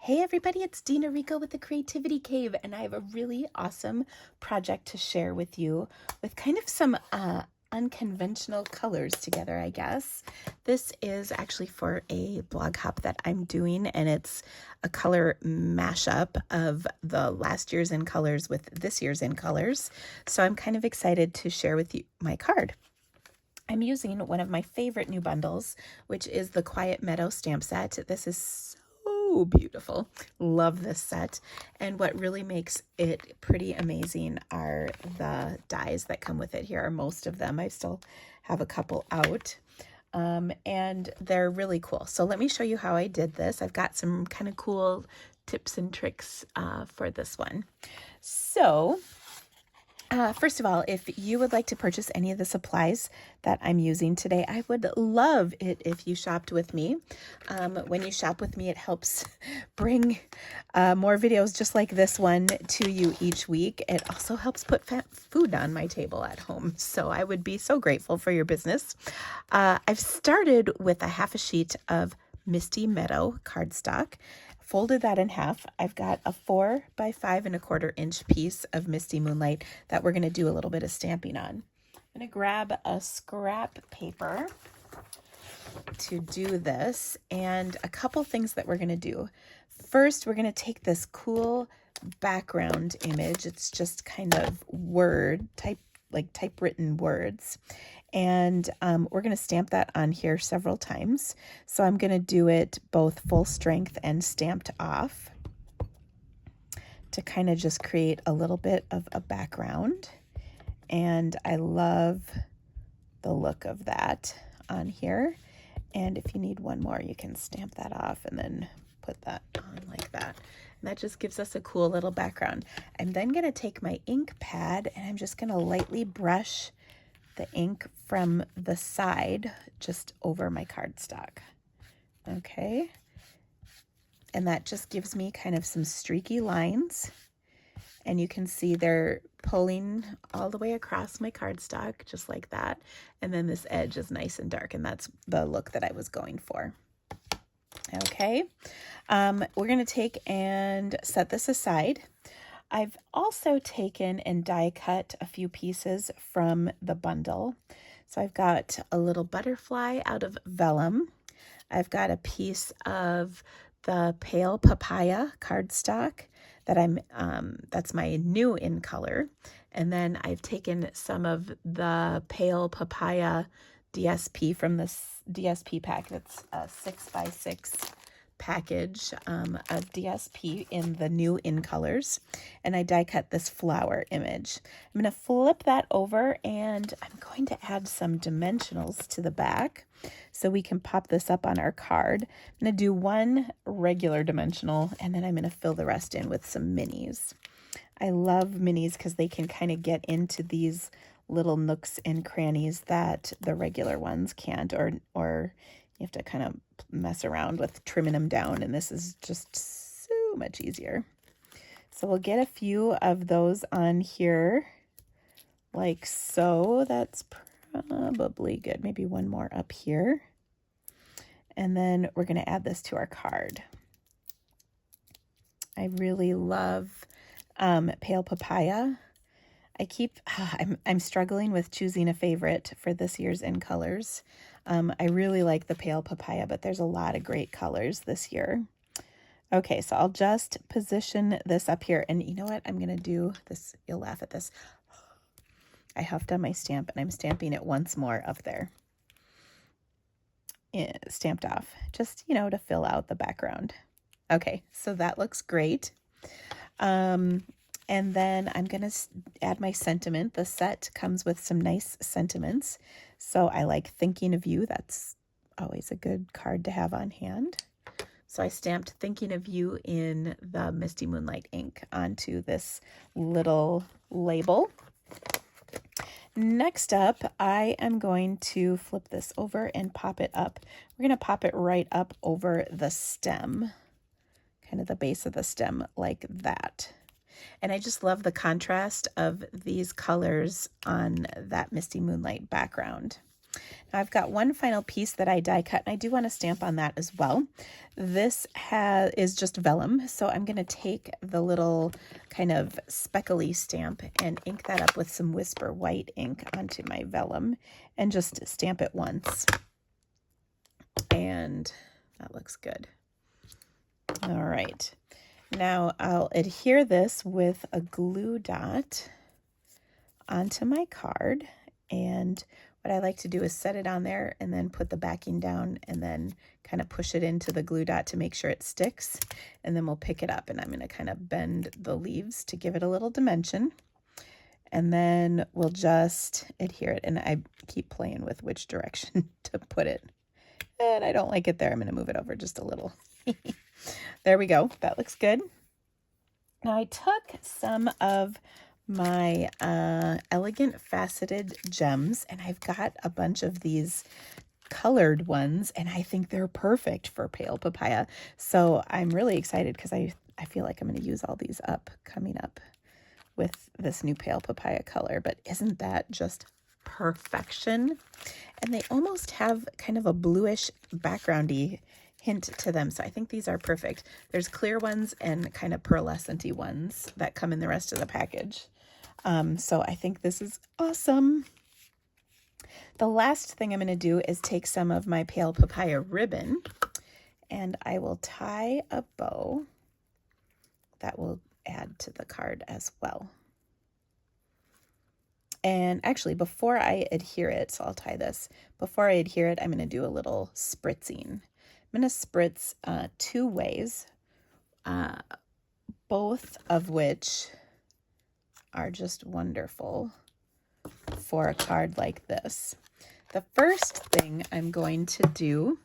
Hey everybody, it's Dina Rico with the Creativity Cave, and I have a really awesome project to share with you with kind of some unconventional colors together, I guess. This is actually for a blog hop that I'm doing, and it's a color mashup of the last year's in colors with this year's in colors. So I'm kind of excited to share with you my card. I'm using one of my favorite new bundles, which is the Quiet Meadow stamp set. This is so beautiful. Love this set. And what really makes it pretty amazing are the dies that come with it. Here are most of them. I still have a couple out. And they're really cool. So let me show you how I did this. I've got some kind of cool tips and tricks for this one. So first of all, if you would like to purchase any of the supplies that I'm using today, I would love it if you shopped with me. When you shop with me, it helps bring more videos just like this one to you each week. It also helps put food on my table at home. So I would be so grateful for your business. I've started with a half a sheet of Misty Meadow cardstock. Folded that in half. I've got a 4 by 5¼ inch piece of Misty Moonlight that we're going to do a little bit of stamping on. I'm going to grab a scrap paper to do this, and a couple things that we're going to do. First, we're going to take this cool background image. It's just kind of typewritten words. And we're going to stamp that on here several times. So I'm going to do it both full strength and stamped off to kind of just create a little bit of a background. And I love the look of that on here. And if you need one more, you can stamp that off and then put that on like that. And that just gives us a cool little background. I'm then going to take my ink pad and I'm just going to lightly brush the ink from the side just over my cardstock. Okay. And that just gives me kind of some streaky lines. And you can see they're pulling all the way across my cardstock, just like that. And then this edge is nice and dark, and that's the look that I was going for. Okay. We're going to take and set this aside. I've also taken and die cut a few pieces from the bundle. So I've got a little butterfly out of Vellum. I've got a piece of the Pale Papaya Cardstock that that's my new in color. And then I've taken some of the Pale Papaya DSP from this DSP pack. That's a 6x6 package of DSP in the new in colors, and I die cut this flower image. I'm going to flip that over and I'm going to add some dimensionals to the back so we can pop this up on our card. I'm going to do one regular dimensional and then I'm going to fill the rest in with some minis. I love minis because they can kind of get into these little nooks and crannies that the regular ones can't, or you have to kind of mess around with trimming them down, and this is just so much easier. So we'll get a few of those on here like so. That's probably good. Maybe one more up here. And then we're going to add this to our card. I really love Pale Papaya. I'm struggling with choosing a favorite for this year's in colors. I really like the Pale Papaya, but there's a lot of great colors this year. Okay, so I'll just position this up here. And you know what? I'm going to do this. You'll laugh at this. I huffed on my stamp, and I'm stamping it once more up there. Stamped off, just, to fill out the background. Okay, so that looks great. And then I'm going to add my sentiment. The set comes with some nice sentiments. So I like thinking of you. That's always a good card to have on hand. So I stamped thinking of you in the Misty Moonlight ink onto this little label. Next up, I am going to flip this over and pop it up. We're going to pop it right up over the stem, kind of the base of the stem like that. And I just love the contrast of these colors on that Misty Moonlight background. Now I've got one final piece that I die cut, and I do want to stamp on that as well. This is just vellum, so I'm going to take the little kind of speckly stamp and ink that up with some Whisper White ink onto my vellum and just stamp it once. And that looks good. All right. Now I'll adhere this with a glue dot onto my card, and what I like to do is set it on there and then put the backing down and then kind of push it into the glue dot to make sure it sticks, and then we'll pick it up, and I'm going to kind of bend the leaves to give it a little dimension, and then we'll just adhere it, and I keep playing with which direction to put it, and I don't like it there. I'm going to move it over just a little. There we go. That looks good. Now I took some of my elegant faceted gems, and I've got a bunch of these colored ones, and I think they're perfect for Pale Papaya. So I'm really excited because I feel like I'm going to use all these up coming up with this new Pale Papaya color. But isn't that just perfection? And they almost have kind of a bluish backgroundy hint to them, so I think these are perfect. There's clear ones and kind of pearlescent-y ones that come in the rest of the package. So I think this is awesome. The last thing I'm going to do is take some of my Pale Papaya ribbon, and I will tie a bow that will add to the card as well. And actually, before I adhere it, so I'll tie this, before I adhere it, I'm going to do a little spritzing. I'm going to spritz 2 ways, both of which are just wonderful for a card like this. The first thing I'm going to do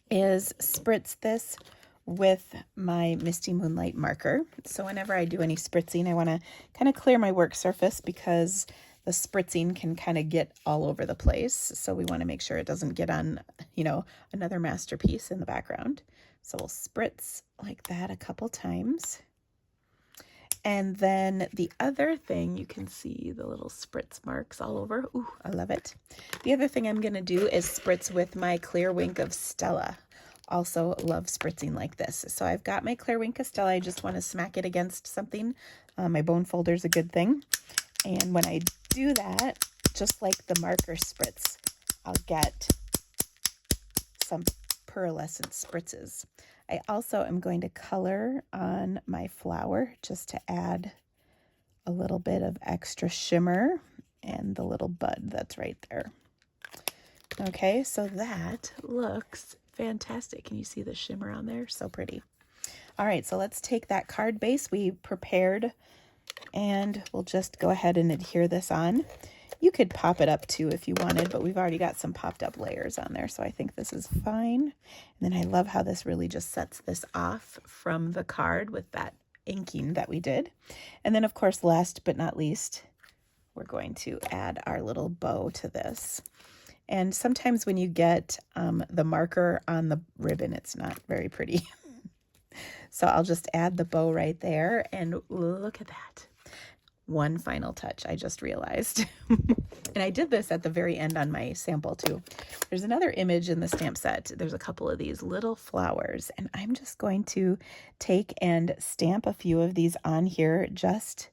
is spritz this with my Misty Moonlight marker. So whenever I do any spritzing, I want to kind of clear my work surface because the spritzing can kind of get all over the place. So we want to make sure it doesn't get on, you know, another masterpiece in the background. So we'll spritz like that a couple times. And then the other thing, you can see the little spritz marks all over. Ooh, I love it. The other thing I'm going to do is spritz with my Clear Wink of Stella. Also love spritzing like this. So I've got my Clear Wink of Stella. I just want to smack it against something. My bone folder is a good thing. And when I do that, just like the marker spritz, I'll get some pearlescent spritzes. I also am going to color on my flower just to add a little bit of extra shimmer and the little bud that's right there. Okay, so that looks fantastic. Can you see the shimmer on there? So pretty. All right, so let's take that card base we prepared, and we'll just go ahead and adhere this on. You could pop it up too if you wanted, but we've already got some popped up layers on there, so I think this is fine. And then I love how this really just sets this off from the card with that inking that we did. And then, of course, last but not least, we're going to add our little bow to this. And sometimes when you get the marker on the ribbon, it's not very pretty. So I'll just add the bow right there, and look at that. One final touch, I just realized. And I did this at the very end on my sample too. There's another image in the stamp set. There's a couple of these little flowers, and I'm just going to take and stamp a few of these on here just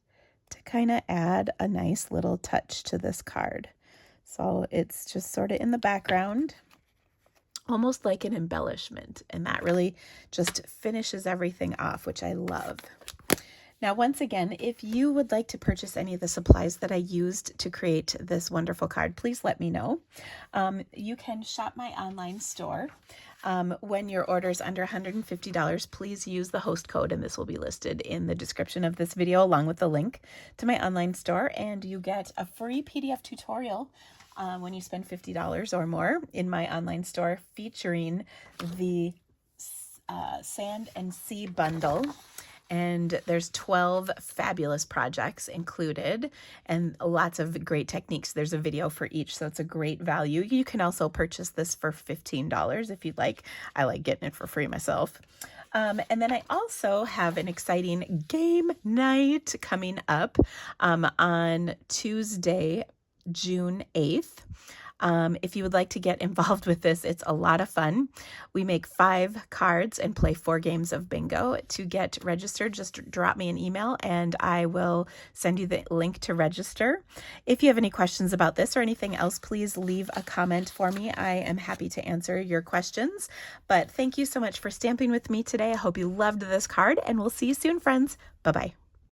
to kind of add a nice little touch to this card. So it's just sort of in the background, almost like an embellishment, and that really just finishes everything off, which I love. Now, once again, if you would like to purchase any of the supplies that I used to create this wonderful card, please let me know. You can shop my online store. When your order is under $150, please use the host code, and this will be listed in the description of this video along with the link to my online store, and you get a free PDF tutorial when you spend $50 or more in my online store, featuring the Sand and Sea bundle. And there's 12 fabulous projects included and lots of great techniques. There's a video for each, so it's a great value. You can also purchase this for $15 if you'd like. I like getting it for free myself. And then I also have an exciting game night coming up on Tuesday, June 8th. If you would like to get involved with this, it's a lot of fun. We make 5 cards and play 4 games of bingo. To get registered, just drop me an email and I will send you the link to register. If you have any questions about this or anything else, please leave a comment for me. I am happy to answer your questions. But thank you so much for stamping with me today. I hope you loved this card, and we'll see you soon, friends. Bye-bye.